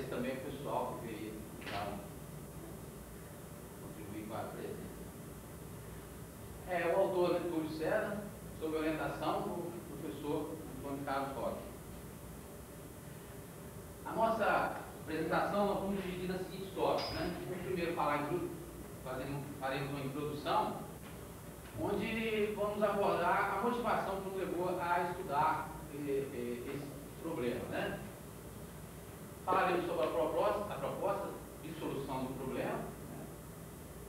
agradeço também ao pessoal que veio contribuir com a presença. O autor Túlio César, sob orientação do professor Antônio Carlos Roque. A nossa apresentação nós vamos dividir nas seguintes tópicos, né? Vamos primeiro faremos uma introdução, onde vamos abordar a motivação que nos levou a estudar esse problema, né? Falaremos sobre a proposta de solução do problema, né?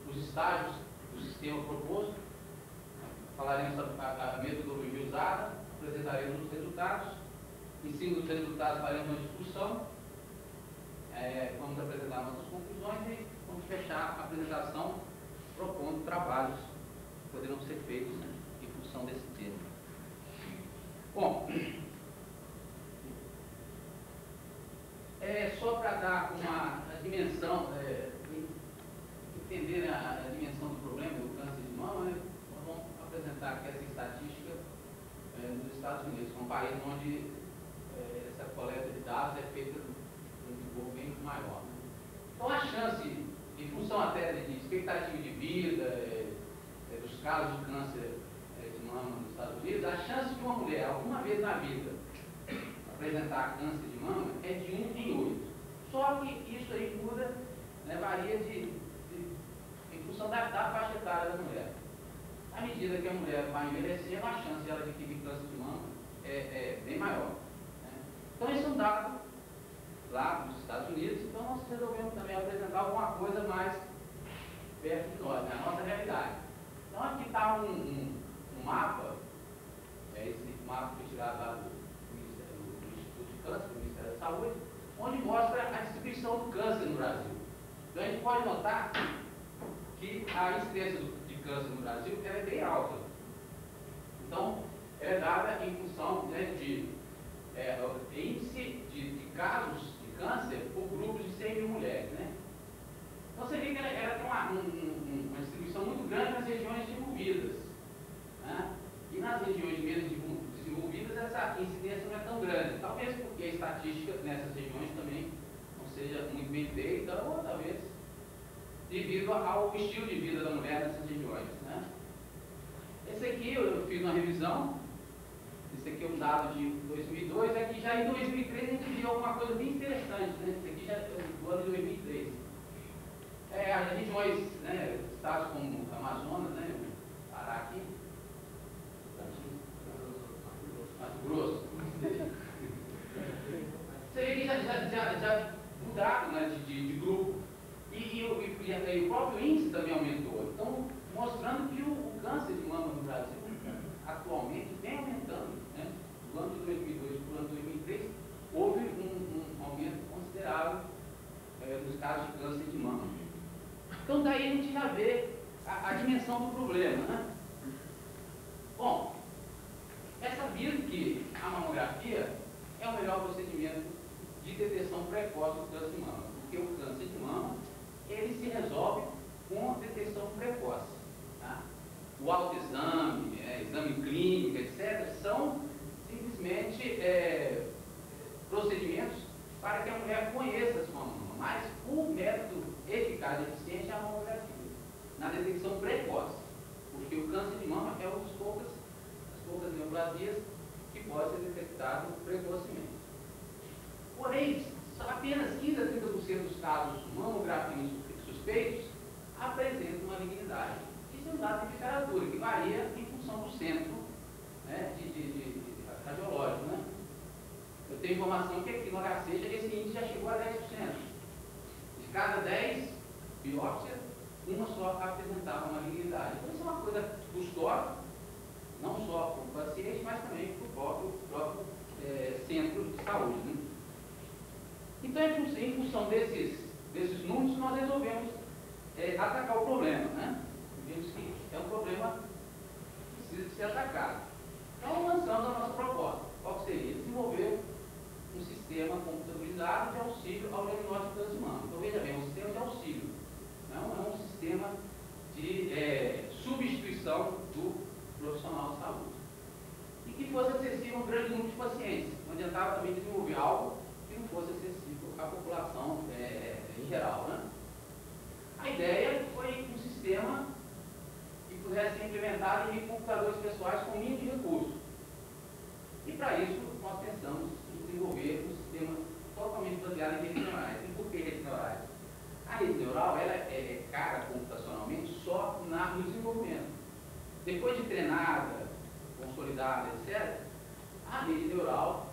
Os estágios do sistema proposto, falaremos sobre a metodologia usada, apresentaremos os resultados, em cima dos resultados faremos uma discussão, vamos apresentar nossas conclusões e vamos fechar a apresentação propondo trabalhos que poderão ser feitos, né, em função desse tema. Bom, só para dar uma dimensão, entender a dimensão do problema do câncer de mama, né, nós vamos apresentar aqui essa estatística nos Estados Unidos, um país onde essa coleta de dados é feita num desenvolvimento maior. Né? Então a chance, em função até de expectativa de vida, dos casos de câncer de mama nos Estados Unidos, a chance de uma mulher, alguma vez na vida, apresentar câncer de mama é de 1 em 8. Só que isso aí muda, né, varia em função da faixa etária da mulher. À medida que a mulher vai envelhecendo, a chance dela de adquirir câncer de mama é bem maior. Né? Então esse é um dado lá nos Estados Unidos, então nós resolvemos também apresentar alguma coisa mais perto de nós, né? A nossa realidade. Então aqui está um mapa, esse mapa foi tirado lá do Instituto de Câncer, do Ministério da Saúde, onde mostra a distribuição do câncer no Brasil. Então a gente pode notar que a incidência de câncer no Brasil ela é bem alta. Então, ela é dada em função, né, de índice de casos de câncer por grupos de 100 mil mulheres. Né? Então você vê que ela tem uma distribuição muito grande nas regiões desenvolvidas. Né? E nas regiões menos desenvolvidas essa incidência não é tão grande. Talvez porque a estatística nessas regiões também não seja muito bem feita, ou talvez devido ao estilo de vida da mulher nessas regiões. Né? Esse aqui eu fiz uma revisão. Esse aqui é um dado de 2002, aqui já em 2003 a gente viu alguma coisa bem interessante, né? Esse aqui já é do ano de 2003. As regiões, né, estados como Amazonas, né, Pará aqui, Mato Grosso. Você vê que já mudaram, né, de grupo. E o próprio índice também aumentou. Então, mostrando que o câncer de mama no Brasil atualmente vem aumentando. Né? Do ano de 2002 para o ano de 2003, houve um aumento considerável nos casos de câncer de mama. Então, daí a gente já vê a dimensão do problema. Né? Bom, é sabido que a mamografia é o melhor procedimento de detecção precoce do câncer de mama, porque o câncer de mama ele se resolve com detecção precoce. Tá? O autoexame, exame clínico, etc., são simplesmente procedimentos para que a mulher conheça a sua mama, mas o método eficaz e eficiente é a mamografia, na detecção precoce, porque o câncer de mama é uma das poucas neoplasias que pode ser detectado precocemente. Porém, apenas 15 a 30% dos casos mamográficos suspeitos apresentam malignidade. Isso é um dado de literatura, que varia em função do centro, né, de radiológico. Né? Eu tenho informação que aqui no HC esse índice já chegou a 10%. De cada 10 biópsias, uma só apresentava malignidade. Então isso é uma coisa custosa, não só para o paciente, mas também para o próprio centro de saúde. Né? Então, em função desses números, nós resolvemos atacar o problema. Né? Vimos que é um problema que precisa ser atacado. Então, lançamos a nossa proposta. Qual seria? Desenvolver um sistema computabilizado de auxílio ao diagnóstico do câncer de mama. Então, veja bem, é um sistema de auxílio. Não é um sistema de substituição do profissional de saúde. E que fosse acessível a um grande número de pacientes. Não adiantava também desenvolver algo que não fosse acessível à população em geral, né? A ideia foi um sistema que pudesse ser implementado em computadores pessoais com mínimo de recursos. E para isso, nós pensamos em desenvolver um sistema totalmente baseado em redes neurais. E por que redes neurais? A rede neural ela é cara computacionalmente só no desenvolvimento. Depois de treinada, consolidada, etc., a rede neural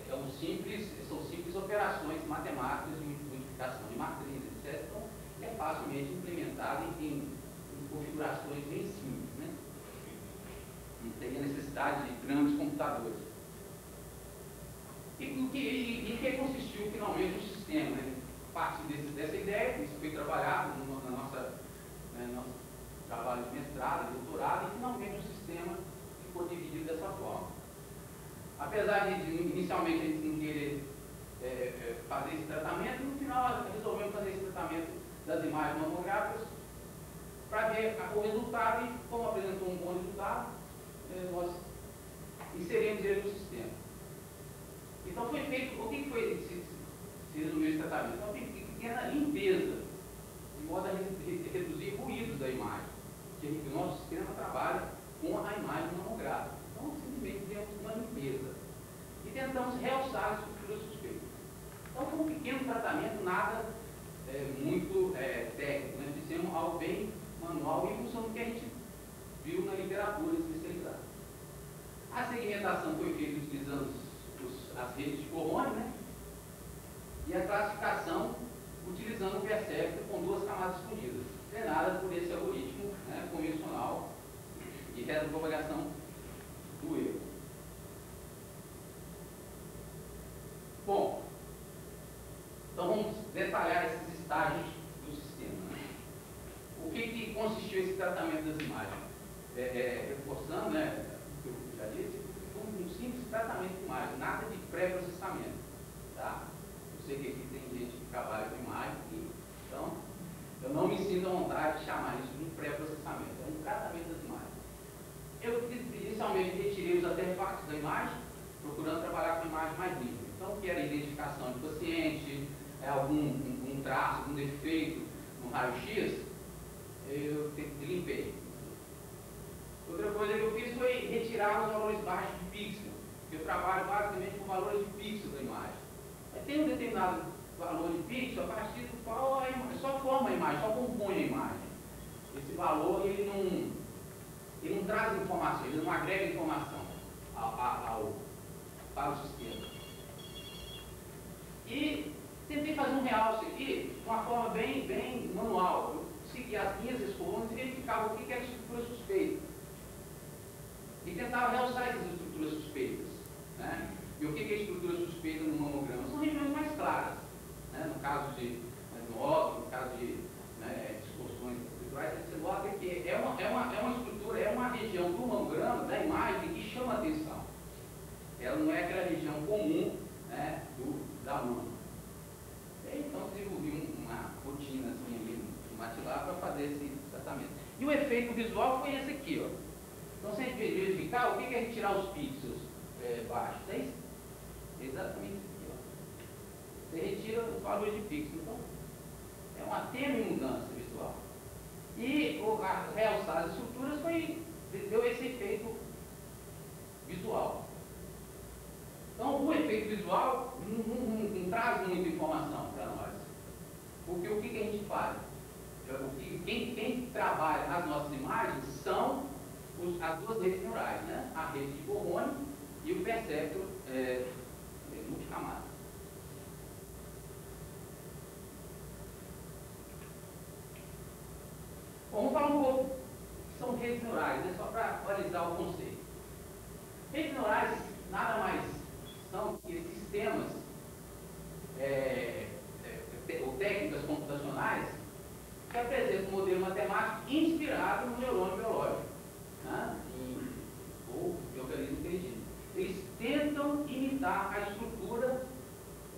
são simples operações matemáticas de multiplicação de matrizes, etc. Então, é facilmente implementada em configurações bem simples, né? Não teria necessidade de grandes computadores. E em que consistiu finalmente o sistema? Né? A partir dessa ideia, isso foi trabalhado no nosso trabalho de mestrado, de doutorado, e finalmente o sistema ficou dividido dessa forma. Apesar de inicialmente a gente não querer fazer esse tratamento, no final resolvemos fazer esse tratamento das imagens mamográficas para ver o resultado, e como apresentou um bom resultado, nós inserimos ele no sistema. Então foi feito, o que foi se resumiu esse tratamento? Então tem pequena limpeza, de modo a reduzir ruídos da imagem, que o nosso sistema trabalha com a imagem mamográfica. Então simplesmente fizemos uma limpeza e tentamos realçar as estruturas suspeitas. Então foi um pequeno tratamento, nada muito técnico, né? Fizemos algo bem manual em função do que a gente viu na literatura especializada. A segmentação foi feita utilizando as redes de Voronoi, né? E a classificação utilizando o perceptor com 2 camadas escondidas, treinadas por esse algoritmo, né, convencional de retropropagação do erro. Bom, então vamos detalhar esses estágios do sistema. Né? O que consistiu esse tratamento das imagens? Reforçando, né, o que eu já disse, um simples tratamento de imagem, nada de pré-processamento. Tá? Eu sei que aqui tem gente que trabalha com imagem, então eu não me sinto à vontade de chamar isso de um pré-processamento, é um tratamento das imagens. Eu inicialmente retirei os artefatos da imagem, procurando trabalhar com a imagem mais limpa. Então, que era a identificação de paciente, algum traço, algum defeito no raio-x, eu limpei. Outra coisa que eu fiz foi retirar os valores baixos de pixel. Eu trabalho basicamente com valores de pixel da imagem. Mas tem um determinado valor de pixel a partir do qual a imagem só forma a imagem, só compõe a imagem. Esse valor ele não traz informação, ele não agrega informação para o sistema. E tentei fazer um realce aqui de uma forma bem manual. Eu segui as minhas escolas e verificava o que era estrutura suspeita. E tentava realçar essas estruturas suspeitas. Né? E o que é estrutura suspeita no mamograma? São regiões mais claras. Né? No caso de nódulo, no caso de distorções estruturais, você nota que é uma estrutura, é uma região do mamograma, da imagem, que chama a atenção. Ela não é aquela região comum, né, da mama. Então desenvolvi uma rotina assim, ali no maxilar para fazer esse tratamento. E o efeito visual foi esse aqui, ó. Então, se a gente verificar, o que é retirar os pixels baixos? É isso? Exatamente isso aqui, ó. Você retira os valores de pixels. Então, é uma tênue mudança visual. E realçar as estruturas deu esse efeito visual. Então, o efeito visual não traz muita informação para nós. Porque o que a gente faz? Quem trabalha nas nossas imagens são as 2 redes neurais, né? A rede de Voronoi e o perceptor multicamada. Bom, vamos falar um pouco que são redes neurais, né? Só para atualizar o conceito. Redes neurais nada mais são que sistemas ou técnicas computacionais que apresentam um modelo matemático inspirado no neurônio biológico, né? Ou de organismo inteligente. Eles tentam imitar a estrutura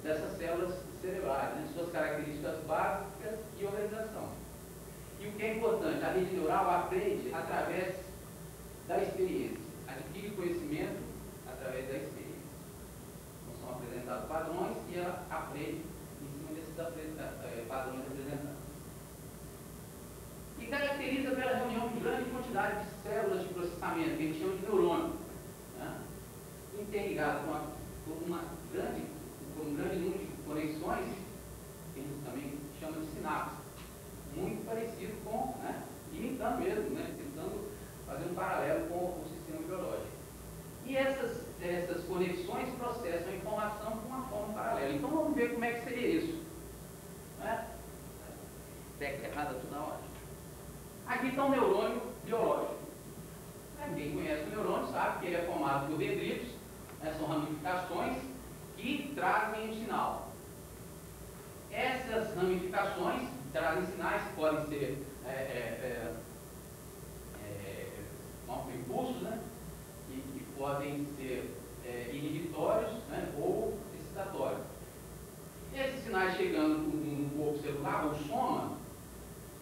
dessas células cerebrais, né? Suas características básicas e organização. E o que é importante, a rede neural aprende através da experiência, adquire conhecimento através da experiência. Então, são apresentados padrões e ela aprende em cima desses padrões representados. E caracteriza pela reunião de grande quantidade de células de processamento, que a gente chama de neurônio, né? Interligado com um grande número de conexões, que a gente também chama de sinapse, muito parecido com, né, imitando mesmo, né, tentando fazer um paralelo com o sistema biológico. E essas conexões processam a informação de uma forma paralela. Então vamos ver como é que seria isso. Né? Técnica errada toda hora. Aqui está um neurônio biológico. Quem conhece o neurônio sabe que ele é formado por dendritos, né, são ramificações que trazem um sinal. Essas ramificações trazem sinais que podem ser impulsos, né, que podem ser inibitórios, né, ou excitatórios. Esses sinais chegando no corpo celular, ou soma,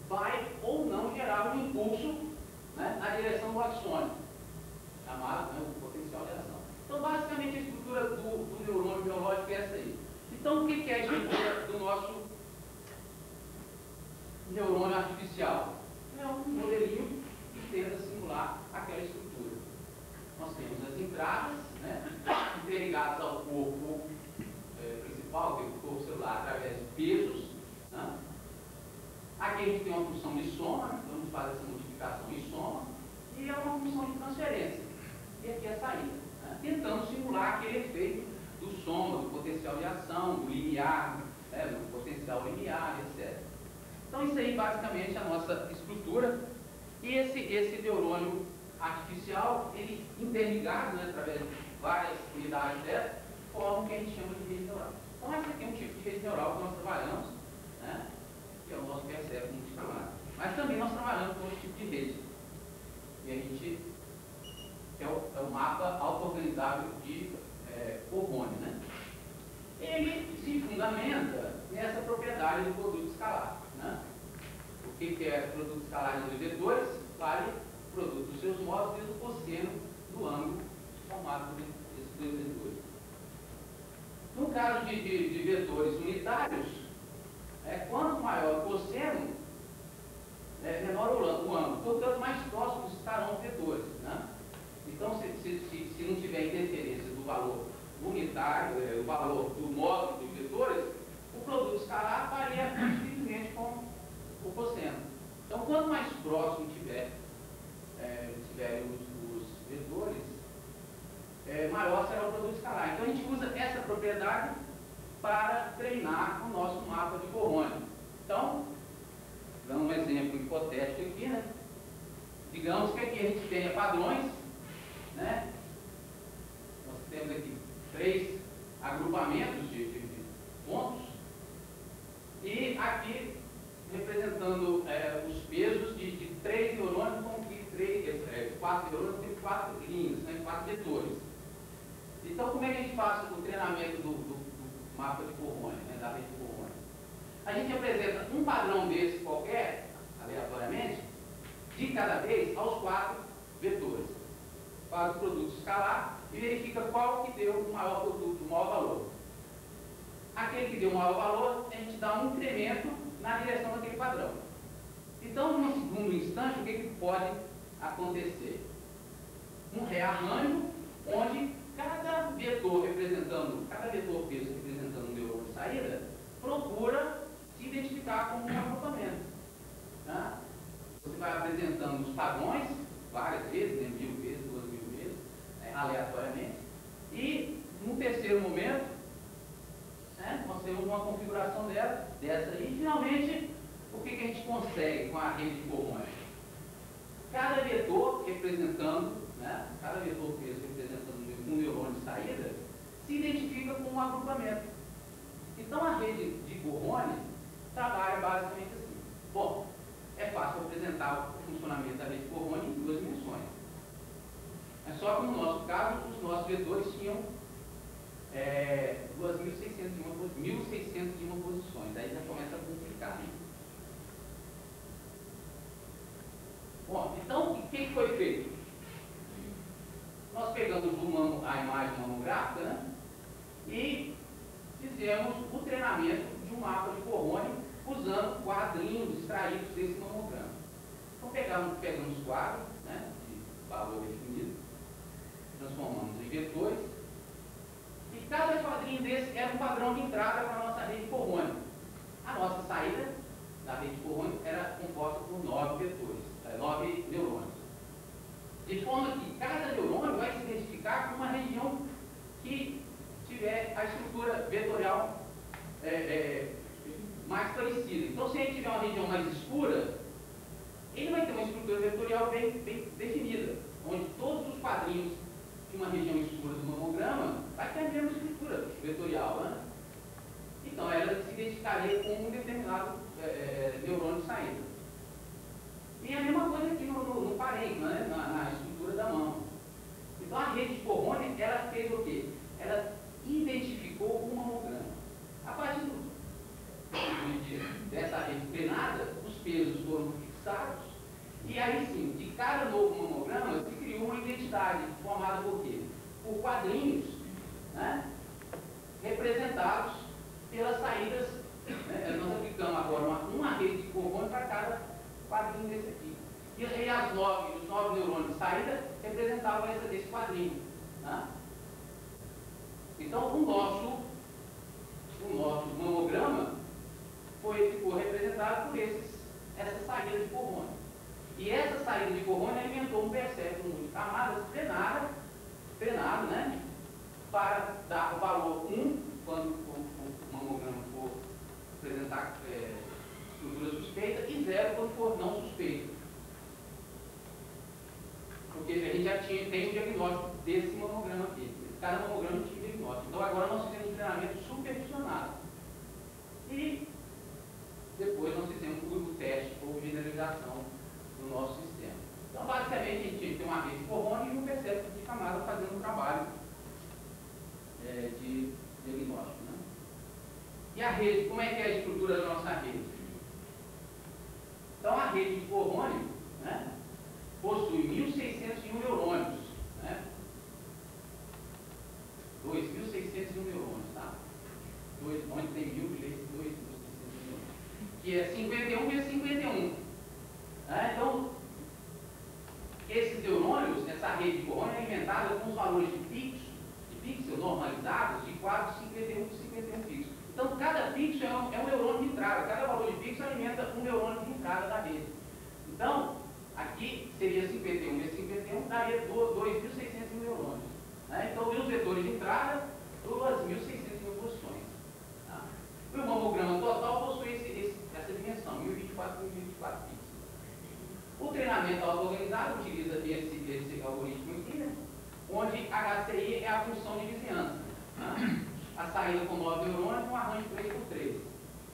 vai ou não gerar um impulso, né, na direção do axônio, chamado, né, o potencial de ação. Então, basicamente, a estrutura do neurônio biológico é essa aí. Então, o que é a estrutura do nosso neurônio artificial? É um modelinho que tenta simular aquela estrutura. Nós temos as entradas, né, interligadas ao corpo principal, que é o corpo celular, através de pesos. Né? Aqui a gente tem uma função de soma, então a gente faz essa multiplicação em soma, e é uma função de transferência. E aqui é a saída, né? Tentando simular aquele efeito do soma, do potencial de ação, do limiar, né, do potencial limiar, etc. Então isso aí basicamente é a nossa estrutura. E esse neurônio artificial, ele interligado, né, através de várias unidades dela, forma o que a gente chama de rede neural. Então esse aqui é um tipo de rede neural que nós trabalhamos, né, que é o nosso percebe multicalar. Mas também nós trabalhamos com outro tipo de rede. E a gente é o mapa auto-organizável de Corbone, né? Ele se fundamenta nessa propriedade do produto escalar, né? O que é produto escalar de dois vetores? Vale o produto dos seus modos vezes o cosseno do ângulo formado por esses dois vetores. No caso de vetores unitários, quanto maior o cosseno, menor o ângulo, portanto mais próximos estarão os vetores, né? Então, se não tiver interferência do valor unitário, o valor do módulo dos vetores, o produto escalar varia simplesmente com o cosseno. Então, quanto mais próximo tiverem os vetores, maior será o produto escalar. Então, a gente usa essa propriedade para treinar o nosso mapa de Corbone. Então, dando um exemplo hipotético aqui, né? Digamos que aqui a gente tenha padrões, né? Nós temos aqui 3 agrupamentos de pontos e aqui representando os pesos de 3 neurônios com que 4 neurônios tem 4 linhas, né? 4 vetores. Então, como é que a gente faz o treinamento do mapa de Corbone, né? Da rede de Corbone? A gente apresenta um padrão desse qualquer, aleatoriamente, de cada vez aos 4 vetores. Faz o produto escalar e verifica qual que deu o maior produto, o maior valor. Aquele que deu o maior valor, a gente dá um incremento na direção daquele padrão. Então, no segundo instante, o que pode acontecer? Um rearranjo onde cada vetor peso representando um neurônio de saída, procura se identificar como um agrupamento. Né? Você vai apresentando os padrões várias vezes, né, 1000 vezes, 2000 vezes, aleatoriamente. E no terceiro momento, né, nós temos uma configuração dessa aí. E finalmente, o que a gente consegue com a rede de Corbone? Cada vetor representando, né, cada vetor peso representando um neurônio de saída, se identifica com um agrupamento. Então a rede de Corbone trabalha basicamente assim. Bom, é fácil apresentar o funcionamento da rede de Corbone em 2 dimensões. É só que no nosso caso, os nossos vetores tinham 1.600 de uma posições. Aí já começa a complicar. Né? Bom, então, o que foi feito? Nós pegamos a imagem mamográfica, né, e fizemos o treinamento de um mapa de Cohone usando quadrinhos extraídos desse mamograma. Então pegamos quadros, né, de valor definido, transformamos em vetores, e cada quadrinho desse era um padrão de entrada para a nossa rede Cohone. A nossa saída da rede Cohone era composta por 9 vetores, 9 neurônios. De forma que cada neurônio vai se identificar com uma região que tiver a estrutura vetorial mais parecida. Então, se ele tiver uma região mais escura, ele vai ter uma estrutura vetorial bem definida, onde todos os quadrinhos de uma região escura do mamograma vai ter a mesma estrutura vetorial, né? Então, ela se identificaria com um determinado neurônio de saída. E a mesma coisa aqui no parênquima, né? na estrutura da mão. Então, a rede de Cohone, ela fez o quê? Ela identificou o mamograma. A partir dessa rede treinada, os pesos foram fixados, e aí sim, de cada novo mamograma, se criou uma identidade formada por quê? Por quadrinhos, né, representados pelas saídas. Nós aplicamos agora uma rede de Cohone para cada quadrinho desse aqui. E os 9 neurônios de saída representavam esse quadrinho. Né? Então, o nosso mamograma ficou representado por essa saída de Cohone. E essa saída de Cohone alimentou um perceptron de camadas treinado, né, para dar o valor 1, quando o mamograma for apresentar estrutura suspeita, e 0 quando for não suspeito. Porque a gente já tem o diagnóstico desse mamograma aqui. Cada mamograma tinha diagnóstico. Então agora nós fizemos um treinamento supervisionado. E depois nós fizemos o teste ou generalização do nosso sistema. Então basicamente a gente tem uma rede de Cohone e um perceptron de camada fazendo um trabalho de diagnóstico. Né? E a rede, como é que é a estrutura da nossa rede? Então a rede de Cohone, né, possui 1.601 neurônios, né? 2.601 neurônios, tá? Onde tem 1.000, 2.601 neurônios. Que é 51 vezes 51. Então, esses neurônios, essa rede de Cohone é alimentada com os valores de pixel normalizados de 4, 51 por 51 pixels. Então, cada pixel é um neurônio de entrada. Cada valor de pixel alimenta um neurônio de entrada da rede. Então, aqui seria 51 vezes 51, daria 2.601 neurônios. Então, os vetores de entrada, 2.601 posições. Tá? E o mamograma total possui essa dimensão, 1024 por 1024 pixels. O treinamento auto-organizado utiliza esse algoritmo aqui, né? Onde HCI é a função de vizinhança. Tá? A saída com 9 neurônios, um arranjo 3x3.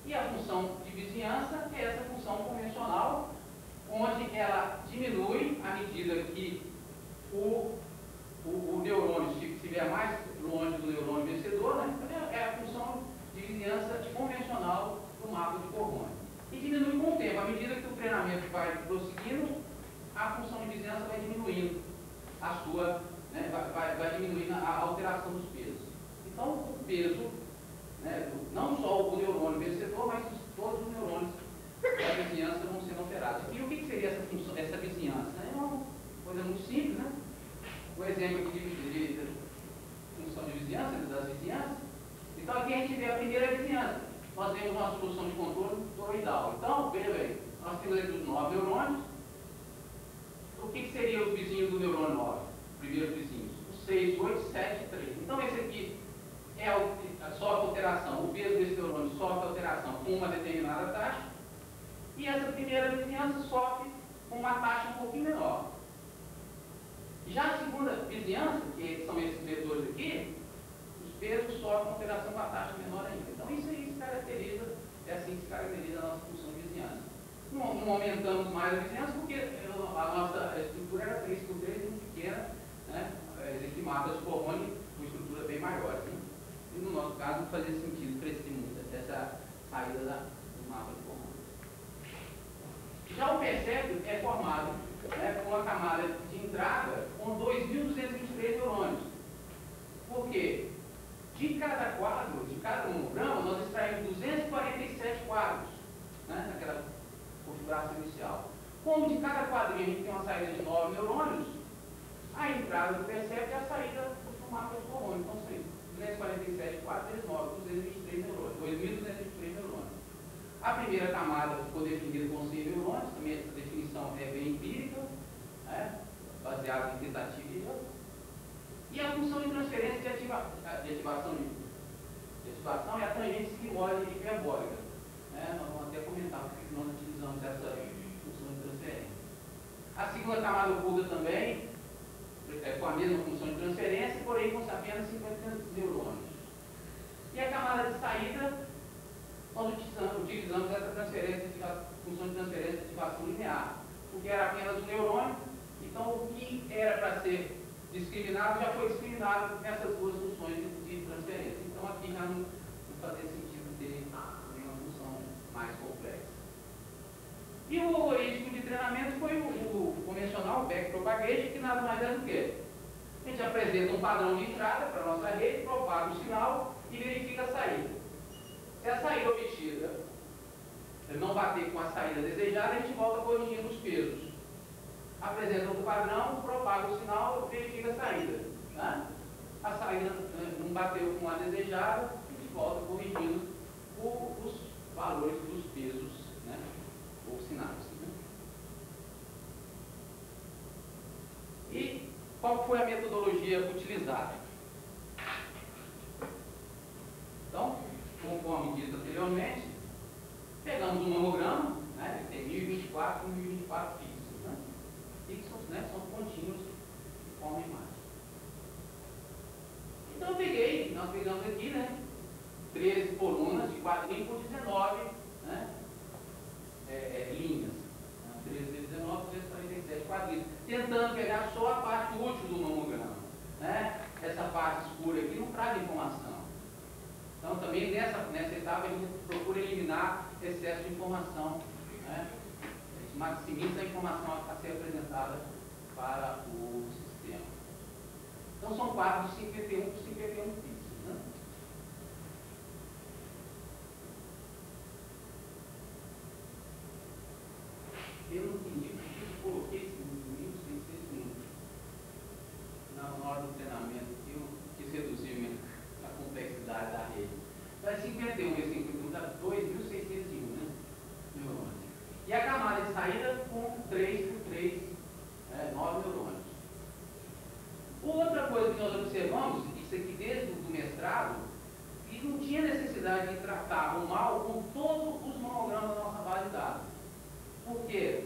E a função de vizinhança é essa função convencional, onde ela diminui à medida que o neurônio estiver mais longe do neurônio vencedor, né? É a função de vizinhança convencional do mapa de Cohone. E diminui com o tempo. À medida que o treinamento vai prosseguindo, a função de vizinhança vai diminuindo vai diminuindo a alteração dos pesos. Então, o peso, né, não só o neurônio vencedor, mas todos os neurônios da vizinhança vão sendo alterados. E o que seria essa vizinhança? É uma coisa muito simples, né? O exemplo aqui de função de vizinhança, das vizinhanças. Então, aqui a gente vê a primeira vizinhança. Nós temos uma solução de controle toroidal. Então, veja bem, nós temos aqui os 9 neurônios. O que seria os vizinhos do neurônio 9? Primeiros vizinhos. Os 6, 8, 7 e 3. Então, esse aqui sofre alteração. O peso desse neurônio sofre alteração com uma determinada taxa. E essa primeira vizinhança sofre com uma taxa um pouquinho menor. Já a segunda vizinhança, que são esses vetores aqui, os pesos sofrem alteração com a taxa menor ainda. Então, isso aí é assim que se caracteriza a nossa função de vizinhança. Não aumentamos mais a vizinhança porque a nossa estrutura era 3x3, muito pequena, né? Existem mapas Cohone com estrutura bem maior. Né? E no nosso caso, não fazia sentido crescer muito essa saída do mapa de Cohone. Já o perceptron é formado, né, com uma camada de entrada com 2.223 neurônios. Por quê? De cada quadro, de cada mamograma, nós extraímos 246 Como de cada quadrinho a gente tem uma saída de 9 neurônios, a entrada do percepto e a saída costumava ser hormônio. Então, são 247 quadros, 9, 223 neurônios, 2.223 neurônios. A primeira camada ficou definida com 100 neurônios, também essa definição é bem empírica, né, baseada em tentativa e erro. E a função de transferência de ativação é a tangente sigmoide hiperbólica. Nós vamos até comentar porque nós utilizamos essa função de transferência. A segunda camada oculta também com a mesma função de transferência, porém com apenas 50 neurônios. E a camada de saída, nós utilizamos essa função de transferência de ativação linear, porque era apenas um neurônio, então o que era para ser discriminado já foi discriminado nessas duas funções de transferência. Então aqui já não fazia sentido ter uma função mais complexa. E o algoritmo de treinamento foi o convencional, o backpropagation, que nada mais é do que a gente apresenta um padrão de entrada para a nossa rede, propaga o sinal e verifica a saída. Se a saída obtida não bater com a saída desejada, a gente volta corrigindo os pesos. Apresenta outro padrão, propaga o sinal, verifica a saída. Né? A saída não bateu com a desejada, a gente volta corrigindo os valores dos pesos, né? Ou sinais. Né? E qual foi a metodologia utilizada? Então, conforme dito anteriormente, pegamos um mamograma, né? Tem 1024 e 1024 pixels. Né? Pixels, né? São pontinhos que formam a imagem. Então nós pegamos aqui, né? 13 colunas de quadrinho por 19, né? Linhas. 13 vezes 19, 247 quadrinhos. Tentando pegar só a parte útil do mamograma. Né? Essa parte escura aqui não traz informação. Então também nessa etapa a gente procura eliminar excesso de informação. Né? A gente maximiza a informação a ser apresentada para o sistema. Então são quadros de 51 por 51 pixels. Né? Eu não entendi porque eu coloquei esse 1601 na hora do treinamento, que eu quis reduzir a complexidade da rede. Mas 51 vezes 51 dá 2.601, né? Neurônios. E a camada de saída com 3 por 3, 9 neurônios. Outra coisa que nós observamos, isso aqui desde o mestrado, que não tinha necessidade de tratar o mal com todos os mamogramas da nossa base de dados. Porque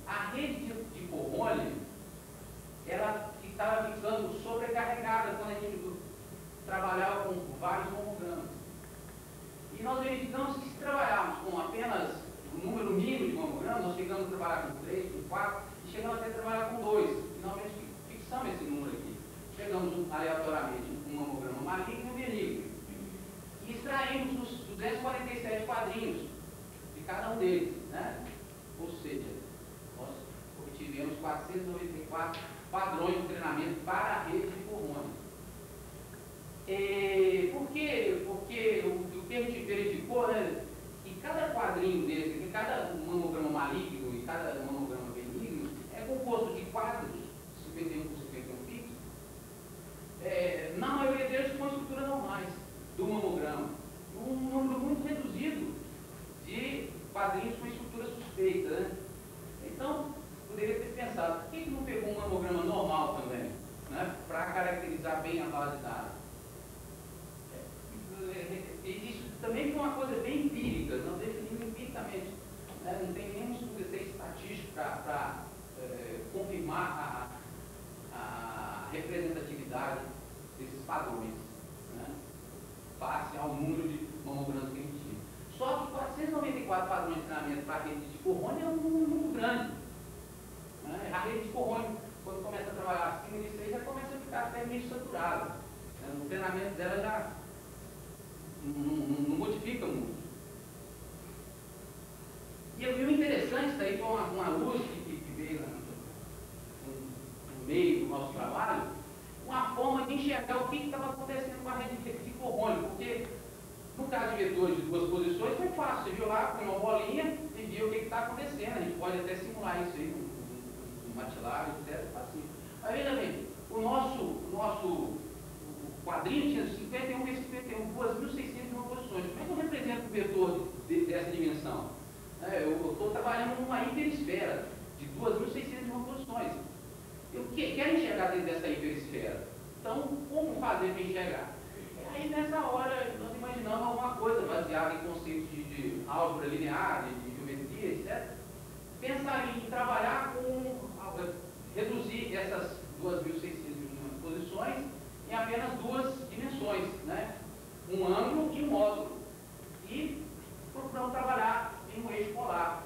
a rede de Cohone, ela estava ficando sobrecarregada quando a gente trabalhava com vários mamogramas. E nós verificamos que se trabalharmos com apenas o número mínimo de mamogramas, nós chegamos a trabalhar com 3, com 4, e chegamos até a trabalhar com 2. Finalmente fixamos esse número aqui. Chegamos aleatoriamente com um mamograma maligno e um benigno. E extraímos os 247 quadrinhos de cada um deles. Né? Ou seja, nós obtivemos 494 padrões de treinamento para a rede de Cohone. Por quê? Porque o que a gente verificou, né, que cada quadrinho desse, que cada mamograma maligno e cada mamograma benigno é composto de quadros 51 por 51 pixels, na maioria deles com estruturas normais do mamograma. Um número muito reduzido de quadrinhos com estrutura suspeita. Né? Então, poderia ter pensado, por que não pegou um mamograma normal também, né, para caracterizar bem a base de dados? Isso também foi uma coisa bem empírica, nós definimos empiricamente. Né? Não tem nenhum estudo estatístico para confirmar a representatividade desses padrões, né? Face ao número de mamogramas que a gente tinha. Só que 494 padrões de treinamento para a rede de Cohone é um número muito grande. Né? A rede de Cohone, quando começa a trabalhar acima de 6, já começa a ficar até meio saturada. Né? O treinamento dela já não modifica muito. E o interessante, isso aí foi uma luz que veio no meio do nosso trabalho, uma forma de enxergar o que estava acontecendo com a rede de Cohone, porque no caso de vetores de duas posições foi fácil, você viu lá, põe uma bolinha e viu o que estava está acontecendo, a gente pode até simular isso aí no MATLAB, etc. Assim. Aí veja bem, o nosso quadrinho tinha 51 vezes 51, 2.601 posições. Como é que eu represento o vetor dessa dimensão? Eu estou trabalhando numa hiperesfera de 2.601 posições. Eu quero enxergar dentro dessa hiperesfera. Então, como fazer para enxergar? Aí, nessa hora, nós imaginamos alguma coisa baseada em conceitos de álgebra linear, de geometria, etc. Pensar em trabalhar reduzir essas 2.601 posições em apenas duas dimensões, né? Um ângulo e um módulo. E procuramos trabalhar em um eixo polar,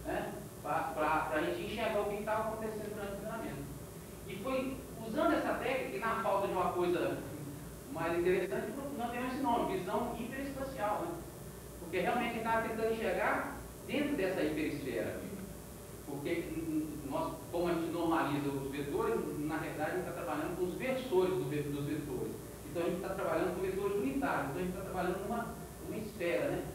né? Para a gente enxergar o que estava acontecendo durante o treinamento. E foi usando essa técnica, e na falta de uma coisa mais interessante, nós temos esse nome, visão hiperespacial, né? Porque realmente a gente estava tentando enxergar dentro dessa hiperesfera. Porque nós, como a gente normaliza os vetores, na realidade a gente está trabalhando com os versores dos vetores. Então a gente está trabalhando com vetores unitários, então a gente está trabalhando numa esfera, né?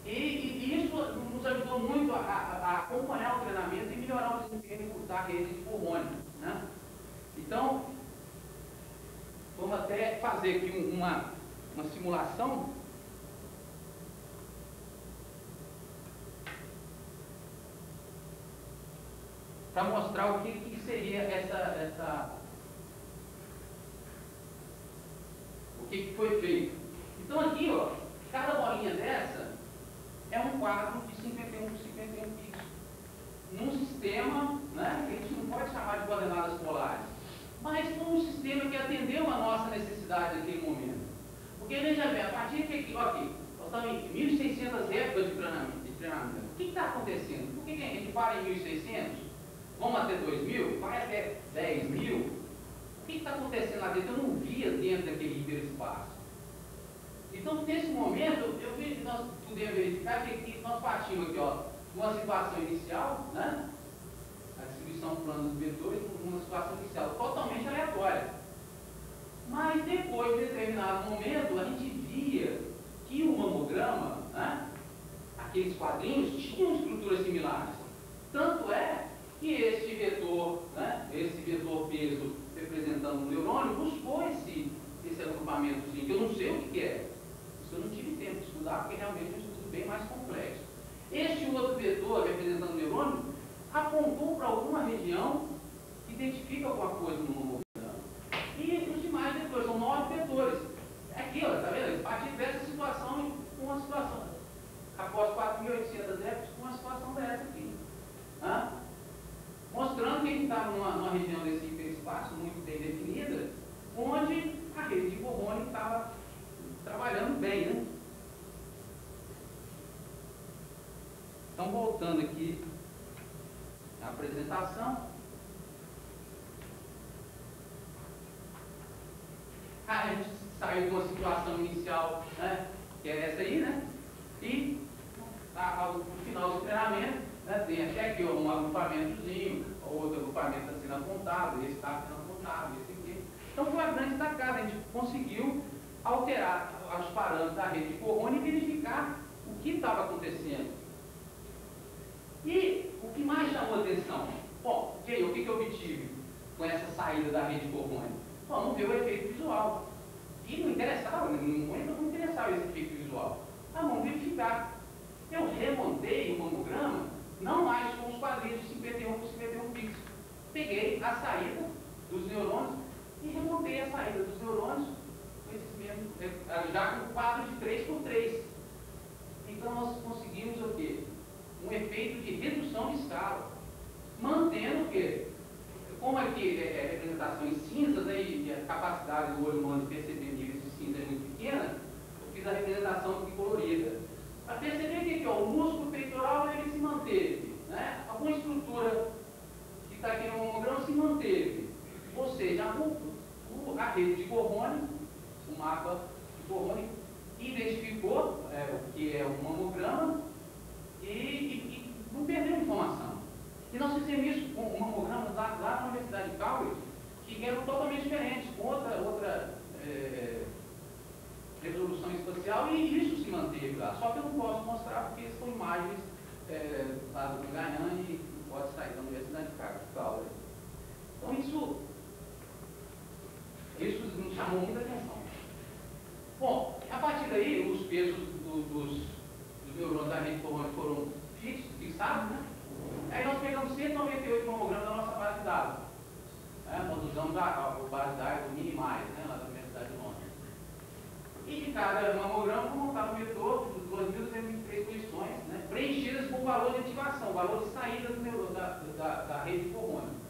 E isso nos ajudou muito a acompanhar o treinamento e melhorar o desempenho da rede de Coulomb, né? Então, vamos até fazer aqui uma simulação. Para mostrar o que seria o que foi feito. Então aqui, ó, cada bolinha dessa é um quadro de 51 por 51 pixels. Num sistema, né, que a gente não pode chamar de coordenadas polares, mas foi um sistema que atendeu a nossa necessidade naquele momento. Porque veja bem, a partir de aqui, nós estamos em 1.600 épocas de treinamento. O que está acontecendo? Por que a gente para em 1.600? Vamos até 2.000, vai até 10.000. O que está acontecendo lá dentro? Eu não via dentro daquele hiperespaço. Então, nesse momento, nós pudemos verificar que nós partimos aqui, ó, uma situação inicial, né? A distribuição do plano dos vetores, uma situação inicial totalmente aleatória. Mas depois, de determinado momento, a gente via que o mamograma, né, aqueles quadrinhos, tinham estruturas similares. Tanto é que esse vetor, né, esse vetor peso representando um neurônio, buscou esse agrupamentozinho, que eu não sei o que é. Isso eu não tive tempo de estudar, porque realmente é um estudo bem mais complexo. Este outro vetor representando o neurônio apontou para alguma região que identifica alguma coisa no mamograma. E os demais vetores, são 9 vetores. Aqui, ó, tá vendo? A partir dessa situação, com uma situação, após 4.800 épocas, com uma situação dessa aqui. Hã? Mostrando que a gente está numa região desse hiperespaço muito bem definida, onde a rede de Coulomb estava trabalhando bem, né? Então, voltando aqui à apresentação. A gente saiu de uma situação inicial, né, que é essa aí, né? E no final do treinamento, né, tem até aqui um agrupamentozinho, outro agrupamento está sendo apontado, esse está sendo apontado, esse aqui. Então foi a grande sacada, a gente conseguiu alterar os parâmetros da rede de Coulomb e verificar o que estava acontecendo. E o que mais chamou a atenção? Bom, o que eu obtive com essa saída da rede de Coulomb? Bom, vamos ver o efeito visual. E não interessava, não interessava esse efeito visual. Ah, vamos verificar. Eu remontei o mamograma, não mais com os quadrinhos de 51 por 51 pixels. Peguei a saída dos neurônios e remontei a saída dos neurônios com esses mesmos, já com um quadro de 3 por 3. Então nós conseguimos o quê? Um efeito de redução de escala, mantendo o quê? Como aqui é representação em cinzas, né, e a capacidade do olho humano de perceber níveis de cinza é muito pequena, eu fiz a representação aqui colorida. Para perceber que ó, o músculo peitoral ele se manteve, né? Alguma estrutura que está aqui no mamograma se manteve. Ou seja, a rede de Coulomb, o mapa de Coulomb, identificou o que é o mamograma e não perdeu informação. E nós fizemos isso com mamogramas lá na Universidade de Cambridge, que eram totalmente diferentes, com outra resolução espacial, e isso se manteve. lá. Só que eu não posso mostrar porque são imagens lá do Ganhã e não pode sair da Universidade de Chicago. Então isso nos chamou muita atenção. Bom, a partir daí, os pesos dos neurônios da rede foram fixados, né? Aí nós pegamos 198 mamogramas da nossa base de dados. Nós usamos a base de dados do Minimais, né, lá da Universidade de Londres. E de cada mamograma, vamos montar no metrô, 2.223 posições, né, preenchidas com valor de ativação, valor de saída do neurônio, da rede de hormônio.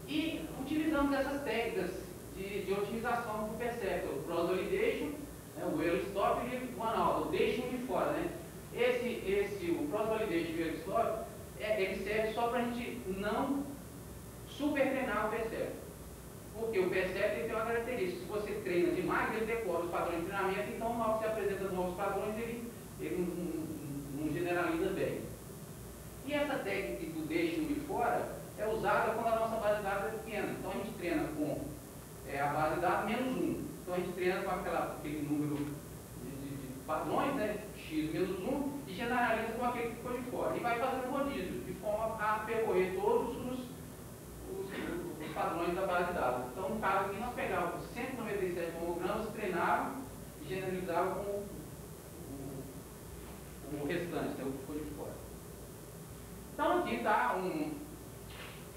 E utilizamos essas técnicas de otimização do perceptor, o cross-validation, né, o early stop e o one-out, o deixa um de fora, né? O cross-validation e o early stop, ele serve só para a gente não supertreinar o perceptor. Porque o perceptor tem uma característica, se você treina demais, ele decora os padrões de treinamento, então na hora que você apresenta novos padrões, ele não generaliza bem. E essa técnica do deixa um de fora é usada quando a nossa base de dados é pequena. Então a gente treina com a base de dados menos 1. Então a gente treina com aquele número de padrões, né, x menos 1, e generaliza com aquele que ficou de fora. E vai fazendo rodízio, de forma a percorrer todos os padrões da base de dados. Então, no caso aqui, nós pegávamos 197 mamogramas, treinávamos e generalizávamos com o restante, né, o que ficou de fora. Então, aqui está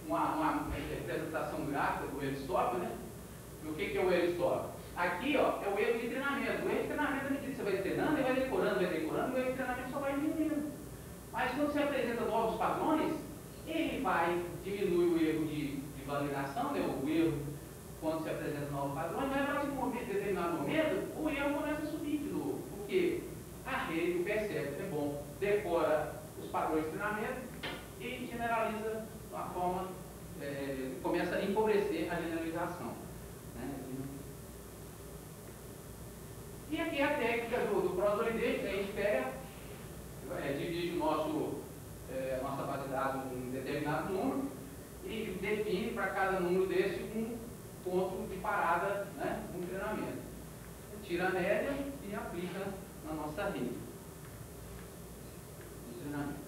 uma representação gráfica do early stop, né? E o que é o early stop? Aqui, ó, é o erro de treinamento. O erro de treinamento, à medida que você vai treinando, ele vai decorando, e o erro de treinamento só vai diminuindo. Mas quando você apresenta novos padrões, ele vai diminuir o erro de validação, né? O erro quando se apresenta novos padrões, mas a partir de determinado momento, o erro começa a subir de novo. Porque a rede, o perceptor é bom, decora os padrões de treinamento e generaliza de uma forma, começa a empobrecer a generalização. Né? E aqui a técnica do cross-validation, a gente pega, divide nossa base de dados em um determinado número e define para cada número desse um ponto de parada, né, um treinamento. Tira a média e aplica na nossa rede de treinamento.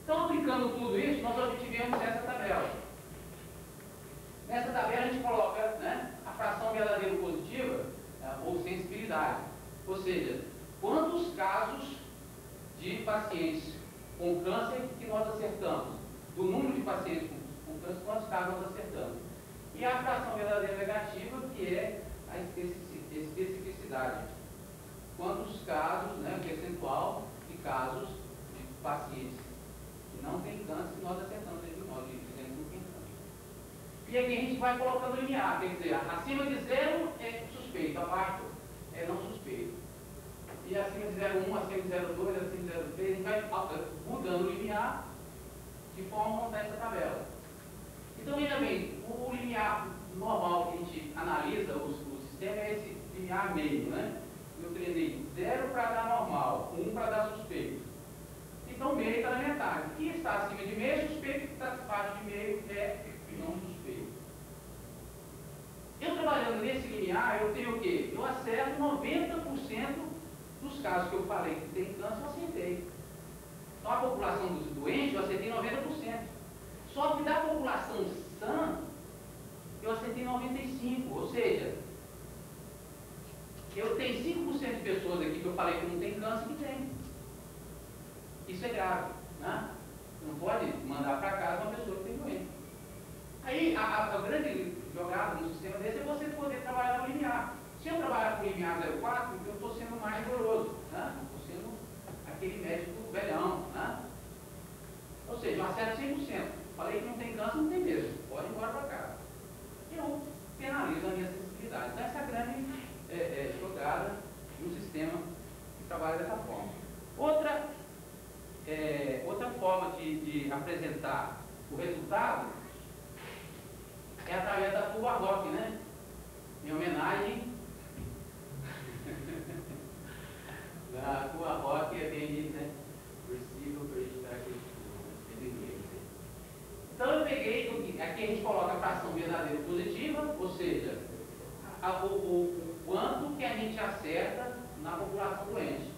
Então, aplicando tudo isso, nós obtivemos essa tabela. Nessa tabela a gente coloca, né, a fração verdadeira positiva, ou sensibilidade. Ou seja, quantos casos de pacientes com câncer que nós acertamos? Do número de pacientes com câncer, quantos casos nós acertamos? E a fração verdadeira negativa, que é a especificidade. Quantos casos, né, percentual de casos de pacientes que não têm câncer que nós acertamos entre nós, dizendo que não tem câncer. E aqui a gente vai colocando limiar, quer dizer, acima de 0 é suspeito, abaixo é não suspeito. E acima de 0,1, acima de 0,2, acima de 0,3, a gente vai mudando o limiar de forma a montar essa tabela. Então, veja bem, o limiar normal que a gente analisa o sistema é esse limiar meio, né? Eu treinei 0 para dar normal, 1 para dar suspeito. Então, meio está na metade. E está acima de meio é suspeito, e está abaixo de meio é não suspeito. Eu trabalhando nesse limiar, eu tenho o quê? Eu acerto 90% dos casos que eu falei que tem câncer, eu acertei. Então, a população dos doentes, eu acertei 90%. Só que da população sã, eu acertei 95%. Ou seja, eu tenho 5% de pessoas aqui que eu falei que não tem câncer, que tem. Isso é grave, né? Não pode mandar para casa uma pessoa que tem doença. Aí, a grande jogada no sistema desse é você poder trabalhar no limiar. Se eu trabalhar com limiar 0,4, eu estou sendo mais rigoroso, né? Estou sendo aquele médico velhão, né? Ou seja, eu acerto 100%. Falei que não tem câncer, não tem mesmo. Pode ir embora para casa. Eu penalizo a minha sensibilidade. Então, essa é a grande jogada no sistema que trabalha dessa forma. Outra forma de apresentar o resultado é através da curva ROC, né? Em homenagem da curva ROC, é bem disso, né? Receiver Predictive. Então eu peguei, aqui a gente coloca a fração verdadeira positiva, ou seja, o quanto que a gente acerta na população doente.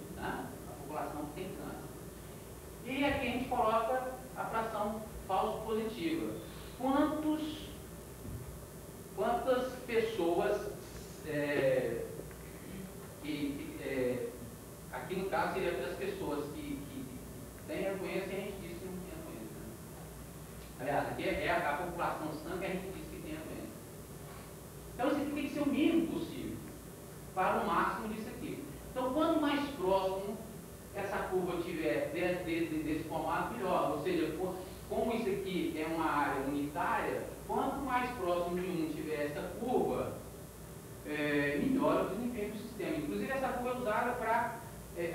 no caso seria para as pessoas que têm a doença e a gente diz que não tem a doença. Né? Aliás, aqui é a população sã que a gente diz que tem a doença. Então isso aqui tem que ser o mínimo possível para o máximo disso aqui. Então quanto mais próximo essa curva tiver desse formato, melhor. Ou seja, como isso aqui é uma área unitária, quanto mais próximo de um tiver essa curva, melhora o desempenho do sistema. Inclusive essa curva é usada para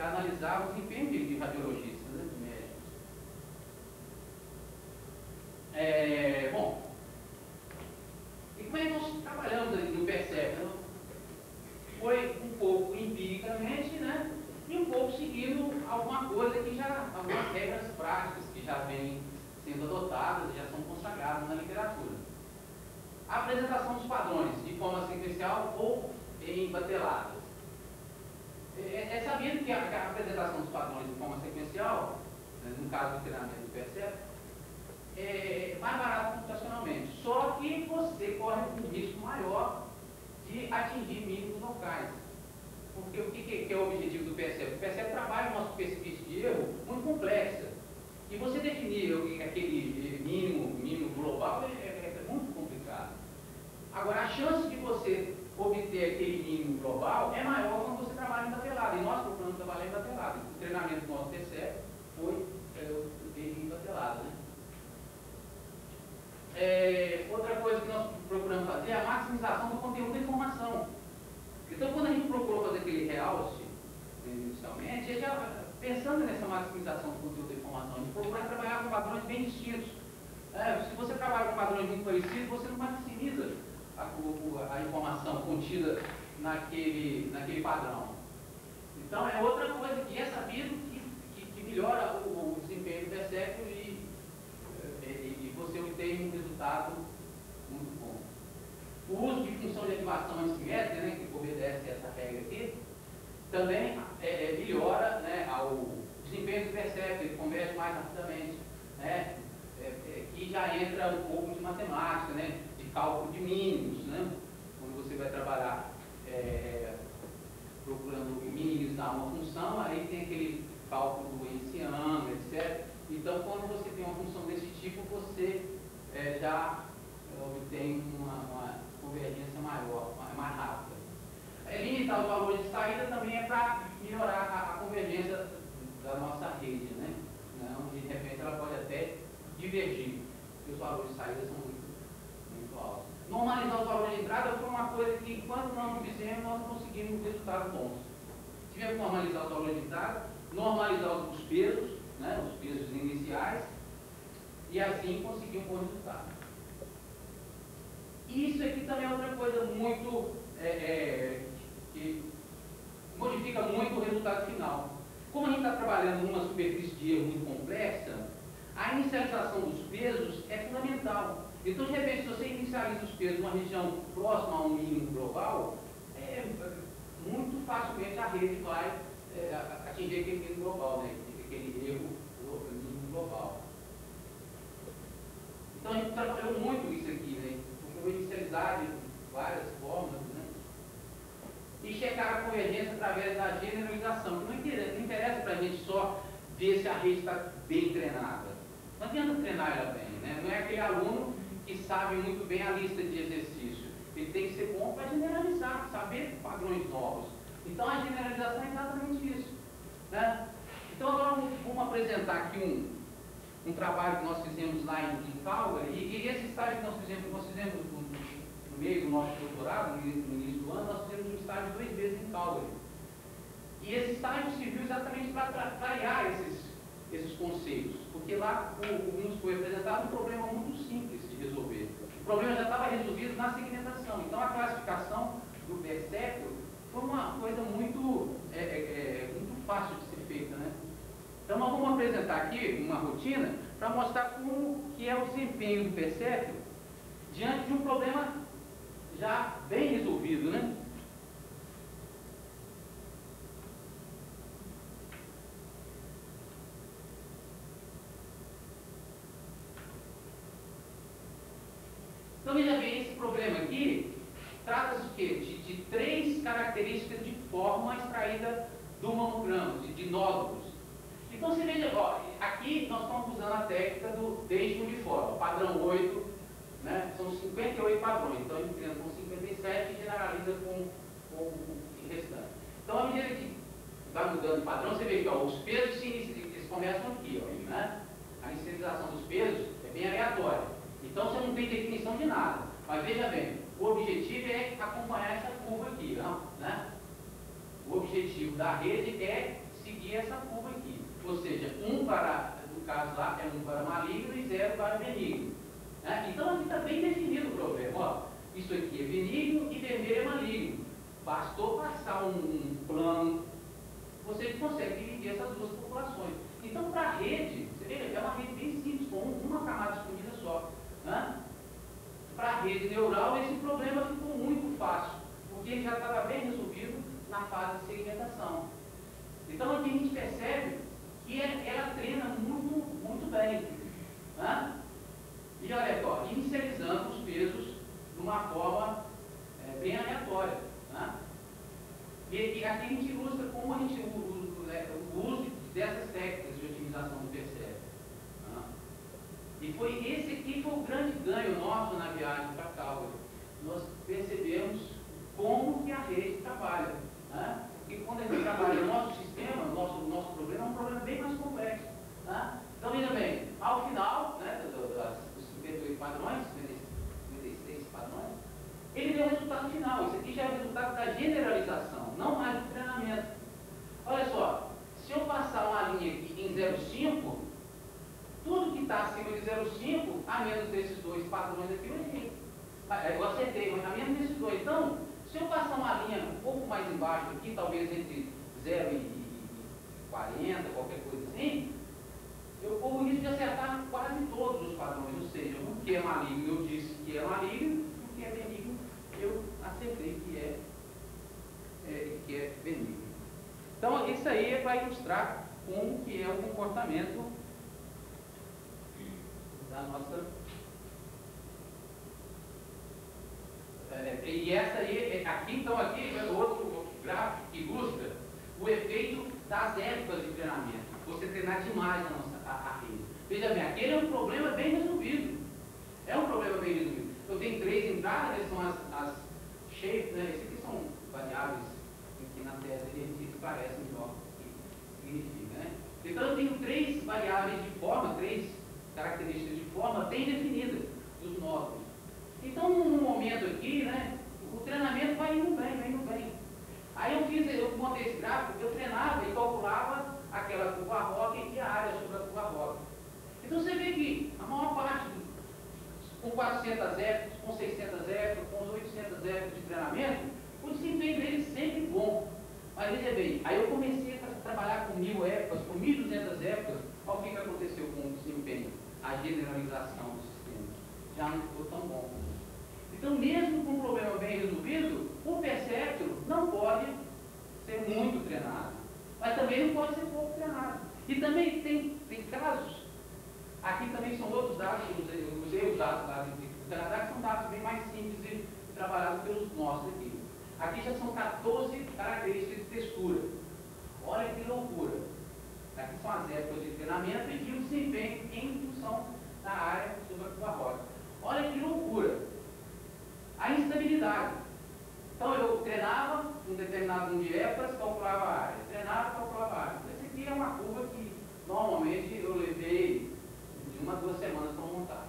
analisar o desempenho de radiologistas, né, de médicos. Bom, e como é que nós trabalhamos no PERCEP? Foi um pouco empiricamente, né? E um pouco seguindo alguma coisa algumas regras práticas que já vêm sendo adotadas e já são consagradas na literatura. A apresentação dos padrões de forma sequencial ou em bateladas. É sabido que a apresentação dos padrões de forma sequencial, no caso do treinamento do PERCEP, é mais barato computacionalmente. Só que você corre um risco maior de atingir mínimos locais. Porque o que é o objetivo do PERCEP? O PERCEP trabalha uma superfície de erro muito complexa. E você definir aquele mínimo global é muito complicado. Agora, a chance de você obter aquele mínimo global é maior quando você trabalha em batelada. E nós procuramos trabalhar em batelada. O treinamento do nosso PERCEP foi em batelada. Né? Outra coisa que nós procuramos fazer é a maximização do conteúdo da informação. Então, quando a gente procurou fazer aquele realce, inicialmente, já pensando nessa maximização do conteúdo da informação, a gente procura trabalhar com padrões bem distintos. Se você trabalha com padrões muito parecidos, você não maximiza a informação contida naquele padrão. Então, é outra coisa que é sabido que melhora o desempenho do PERCEP e você obtém um resultado muito bom. O uso de função de ativação antissimétrica, né, que obedece a essa regra aqui, também melhora, né, o desempenho do PERCEP, ele converge mais rapidamente, né, que já entra um pouco de matemática, né, de cálculo de mínimos, né, quando você vai trabalhar procurando mínimos da uma função, aí tem aquele cálculo ensiano, etc. Então, quando você tem uma função desse tipo, você já obtém uma convergência maior, mais rápida. Limitar os valores de saída também é para melhorar a convergência da nossa rede, né? Não, de repente ela pode até divergir, porque os valores de saída são muito altos. Normalizar os valores de entrada foi uma coisa que, enquanto nós não fizemos, nós não conseguimos resultados bons. Tivemos que normalizar os valores de entrada, normalizar os pesos, né, os pesos iniciais, e assim conseguir um bom resultado. E isso aqui também é outra coisa muito que modifica muito o resultado final. Como a gente está trabalhando numa superfície de erro muito complexa, a inicialização dos pesos é fundamental. Então, de repente, se você inicializa os pesos numa região próxima a um mínimo global, muito facilmente a rede vai atingir aquele mínimo global, né? Aquele erro mínimo global. Então, a gente trabalhou muito isso aqui, né? Procurou inicializar de várias formas, né? E checar a convergência através da generalização. Não interessa para a gente só ver se a rede está bem treinada. Não adianta treinar ela bem, né? Não é aquele aluno que sabe muito bem a lista de exercícios. Ele tem que ser bom para generalizar, saber padrões novos. Então, a generalização é exatamente isso, né? Então, agora vamos apresentar aqui um trabalho que nós fizemos lá em Calgary, e esse estágio que nós fizemos no meio do nosso doutorado, no início do ano, nós fizemos um estágio 2 vezes em Calgary. E esse estágio serviu exatamente para clarear esses conceitos, porque lá nos foi apresentado um problema muito simples de resolver. O problema já estava resolvido na segmentação. Então, a classificação do PERCEP foi uma coisa muito fácil de ser feita, né? Então, nós vamos apresentar aqui uma rotina para mostrar como que é o desempenho do PERCEP diante de um problema já bem resolvido, né? Então, veja bem, esse problema aqui trata-se de quê? De 3 características de forma extraída do mamograma, de nódulos. Então você veja, ó, aqui nós estamos usando a técnica do deixe uniforme, padrão 8, né? São 58 padrões, então ele treina com 57 e generaliza com o restante. Então, à medida que vai mudando de padrão, você vê que ó, os pesos eles começam aqui, ó, né? A inicialização dos pesos é bem aleatória. Então você não tem definição de nada. Mas veja bem, o objetivo é acompanhar essa curva aqui, não, né? O objetivo da rede é seguir essa curva aqui. Ou seja, 1 para, no caso lá, é 1 para maligno e 0 para benigno. Né? Então aqui está bem definido o problema. Ó, isso aqui é benigno e vermelho é maligno. Bastou passar um plano, você consegue dividir essas duas populações. Então, para a rede, você vê, é uma rede bem simples, com uma camada escondida só. Né? Para a rede neural, esse problema ficou muito fácil, porque ele já estava bem resolvido na fase de segmentação. Então, aqui a gente percebe que ela treina muito bem. Né? E olha só, inicializando os pesos de uma forma bem aleatória. Né? E aqui a gente ilustra como a gente o uso dessas técnicas de otimização do PCF. Né? E esse aqui foi o grande ganho nosso na viagem para Calgary. Nós percebemos como que a rede trabalha. Né? Porque quando a gente trabalha no nosso sistema, o nosso problema é um problema bem mais complexo. Né? Então, veja bem, ao final, né, dos 58 padrões, 56 padrões, ele deu o resultado final. Isso aqui já é o resultado da generalização, não mais do treinamento. Olha só, se eu passar uma linha aqui em 0,5, tudo que está acima de 0,5, a menos desses dois padrões aqui, eu errei. Eu acertei, mas a menos desses dois. Então, se eu passar uma linha um pouco mais embaixo aqui, talvez entre 0 e 40, qualquer coisa assim, eu corro o risco de acertar quase todos os padrões. Ou seja, o que é maligno eu disse que é maligno, o que é benigno eu acertei que é benigno. Então, isso aí é para ilustrar como que é o comportamento da nossa... e essa aí, aqui então, aqui é outro gráfico que ilustra o efeito das épocas de treinamento. Você treinar demais a rede. Veja bem, aquele é um problema bem resolvido. É um problema bem resolvido. Eu tenho 3 entradas, que são as shapes, né? Esses aqui são variáveis que na tese a gente parece melhor que significa, né? Então eu tenho 3 variáveis de forma, 3 características de forma bem definidas dos nódulos. Então, num momento aqui, né, o treinamento vai indo bem. Aí eu montei esse gráfico, eu treinava e calculava aquela curva ROC e a área sobre a curva ROC. Então você vê que a maior parte, com 400 épocas, com 600 épocas, com 800 épocas de treinamento, o desempenho dele sempre bom. Mas veja bem, aí eu comecei a trabalhar com 1000 épocas, com 1200 épocas, olha o que aconteceu com o desempenho, a generalização do sistema. Já não ficou tão bom. Então, mesmo com um problema bem resolvido, o perceptro não pode ser muito treinado, mas também não pode ser pouco treinado. E também tem casos, aqui também são outros dados, eu usei os dados lá do Canadá, que são dados bem mais simples de trabalhar do que os nossos aqui. Aqui já são 14 características de textura. Olha que loucura. Aqui são as épocas de treinamento e o desempenho em função da área sobre a curva ROC. Olha que loucura. A instabilidade. Então eu treinava um determinado número de épocas, calculava a área. Treinava, calculava a área. Essa aqui é uma curva que normalmente eu levei de 1 a 2 semanas para montar.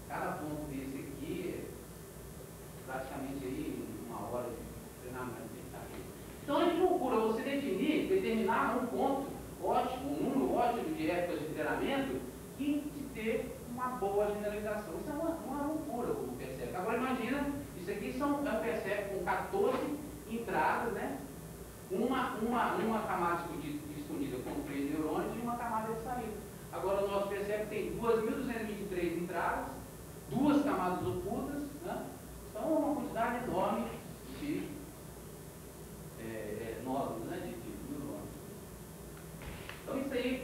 Cada ponto desse aqui é praticamente aí 1 hora de treinamento. Então é que loucura você determinar um ponto ótimo, um número ótimo de épocas de treinamento e de ter uma boa generalização. Isso é uma loucura o PCF. Agora imagina, isso aqui é um PCF com 14 entradas, né? Uma camada escondida com 3 neurônios e uma camada de saída. Agora o nosso PCF tem 2.223 entradas, 2 camadas ocultas, né? Então é uma quantidade enorme de nódulos, né? De neurônios. Então isso aí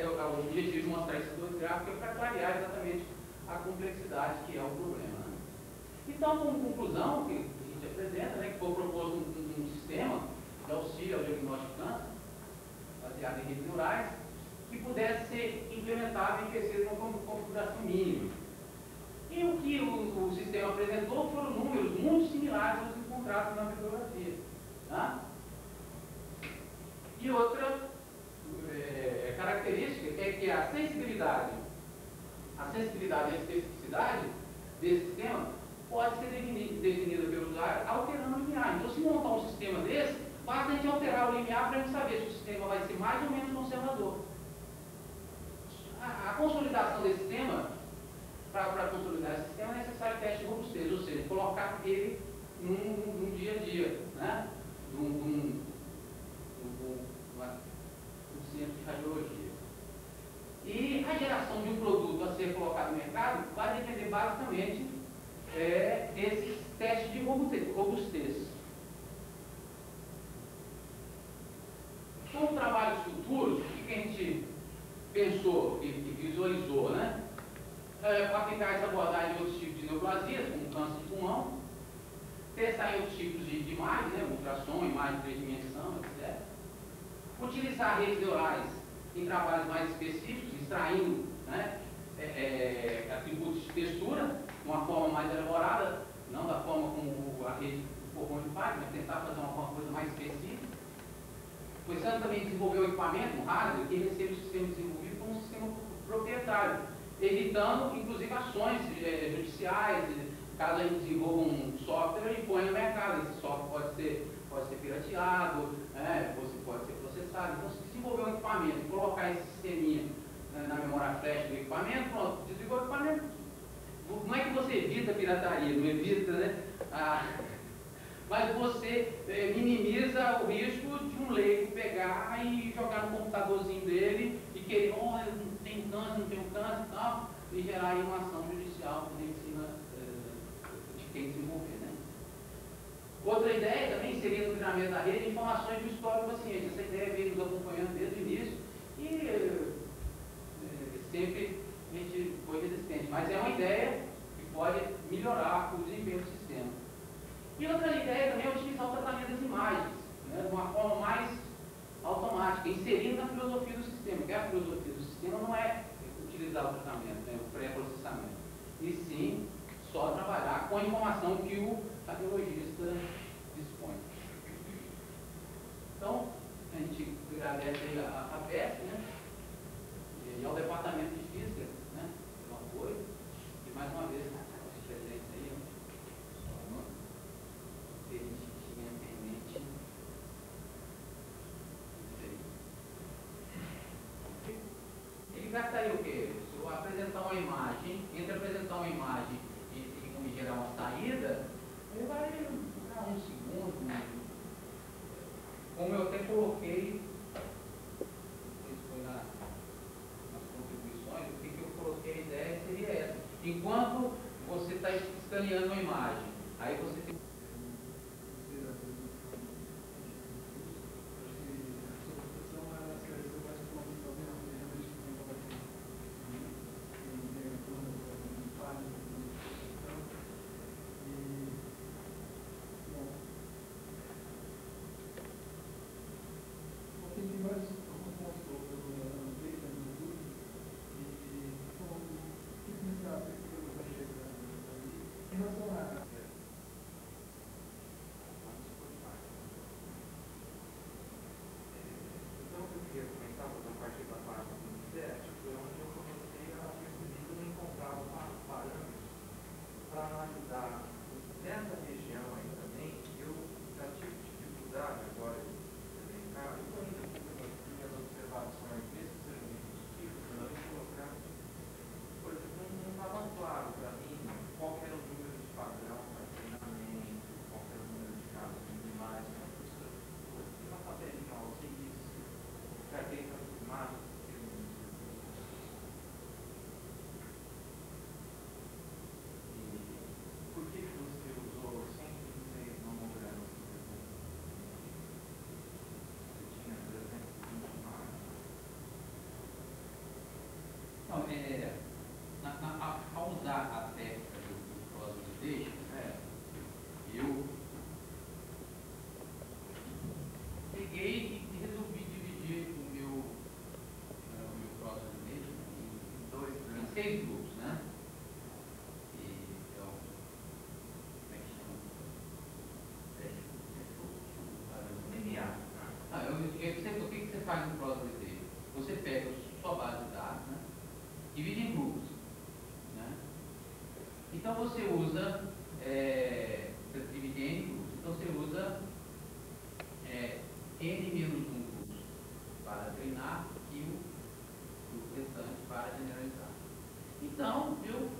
é o objetivo de mostrar esses 2 gráficos para clarear exatamente a complexidade que é o problema. Né? Então, como conclusão que a gente apresenta, né, que foi proposto um sistema de auxílio ao diagnóstico de câncer, baseado em redes neurais, que pudesse ser implementado em PCs com configuração mínima. E o que o sistema apresentou foram números muito similares aos encontrados na bibliografia. Tá? E outra característica é que a sensibilidade e a especificidade desse sistema pode ser definida pelo usuário alterando o limiar. Então, se montar um sistema desse, basta a gente alterar o limiar para a gente saber se o sistema vai ser mais ou menos conservador. A consolidação desse sistema, para consolidar esse sistema, é necessário teste de robustez, ou seja, colocar ele num dia a dia, né? num centro de radiologia. E a geração de um produto a ser colocado no mercado vai depender basicamente desses testes de robustez. Com trabalhos futuros, o que a gente pensou e visualizou, né? Aplicar essa abordagem em outros tipos de neoplasias, como câncer de pulmão, testar em outros tipos de imagem, né? Ultrassom, imagem de 3 dimensões, etc. Utilizar redes neurais em trabalhos mais específicos, extraindo, né, atributos de textura, de uma forma mais elaborada, não da forma como a rede Forcon faz, mas tentar fazer uma coisa mais específica. Precisando também desenvolver o equipamento, um hardware, que recebe o sistema desenvolvido como um sistema proprietário, evitando, inclusive, ações judiciais, caso a gente desenvolva um software e ponha no mercado. Esse software pode ser pirateado, pode ser processado. Então, se desenvolver um equipamento e colocar esse sisteminha na memória flash do equipamento, pronto, desligou o equipamento. Não é que você evita a pirataria, não evita, né? Mas você minimiza o risco de um leigo pegar e jogar no computadorzinho dele e querer, olha, não tenho câncer e tal, e gerar aí uma ação judicial em cima de quem desenvolver, né? Outra ideia também seria no treinamento da rede informações do histórico do paciente. Essa ideia veio nos acompanhando desde o início e sempre a gente foi resistente, mas é uma ideia que pode melhorar o desempenho do sistema. E outra ideia também é utilizar o tratamento das imagens, né, de uma forma mais automática, inserindo na filosofia do sistema, que a filosofia do sistema não é utilizar o tratamento, né, o pré-processamento, e sim só trabalhar com a informação que o radiologista dispõe. Então, a gente agradece a PESP, né, e ao Departamento de Física, né, pelo apoio, e mais uma vez, nossa presença aí, que a gente tinha em mente. Ele gastaria o quê? Se eu apresentar uma imagem, entre apresentar uma imagem e gerar uma saída, ele vai durar 1 segundo. Como eu até coloquei, não sei se foi nas contribuições, o que eu coloquei, a ideia seria essa. Enquanto você está escaneando uma imagem, aí você tem 6 grupos, né? Então, como é que chama? Linear. O que você faz no Cross Detetive? Você pega a sua base de dados, né? Divide em grupos, né? Então você usa, você divide em grupos, então você usa n-1 grupos para treinar e o grupo restante para generalizar. Então, eu,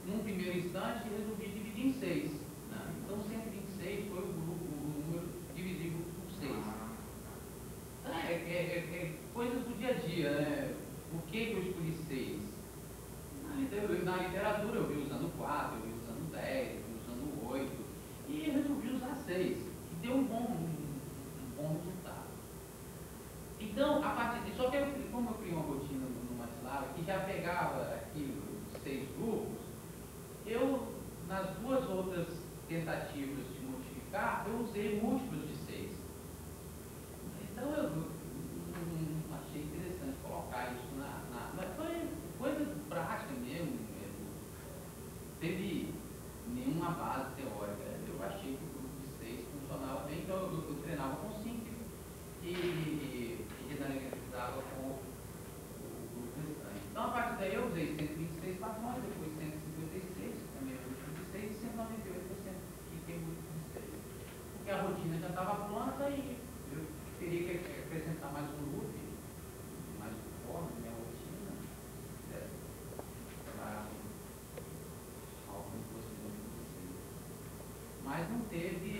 num primeiro instante, resolvi dividir em 6. Né? Então, 126 foi o número divisível por 6. Coisas do dia a dia, né? Por que eu escolhi 6? Na literatura eu vi usando 4, eu vi usando 10, eu vi usando 8, e eu resolvi usar 6, que deu um bom resultado. Então, a partir disso, só que como eu criei uma rotina no MATLAB que já pegava aqui os 6 grupos, eu, nas duas outras tentativas de multiplicar, eu usei múltiplos de 6. Então, eu achei interessante colocar isso mas foi coisa prática mesmo. Teve nenhuma base teórica. Eu achei que o grupo de 6 funcionava bem, então eu treinava com 5 e generalizava com o grupo restante. Então, a partir daí, eu usei 126 padrões, depois 156, também o grupo de 6, e 198% que tem o grupo de 6. Porque a rotina já estava pronta e eu teria que acrescentar mais um loop, mais um forma na minha rotina, para algo que fosse muito possível. Mas não teve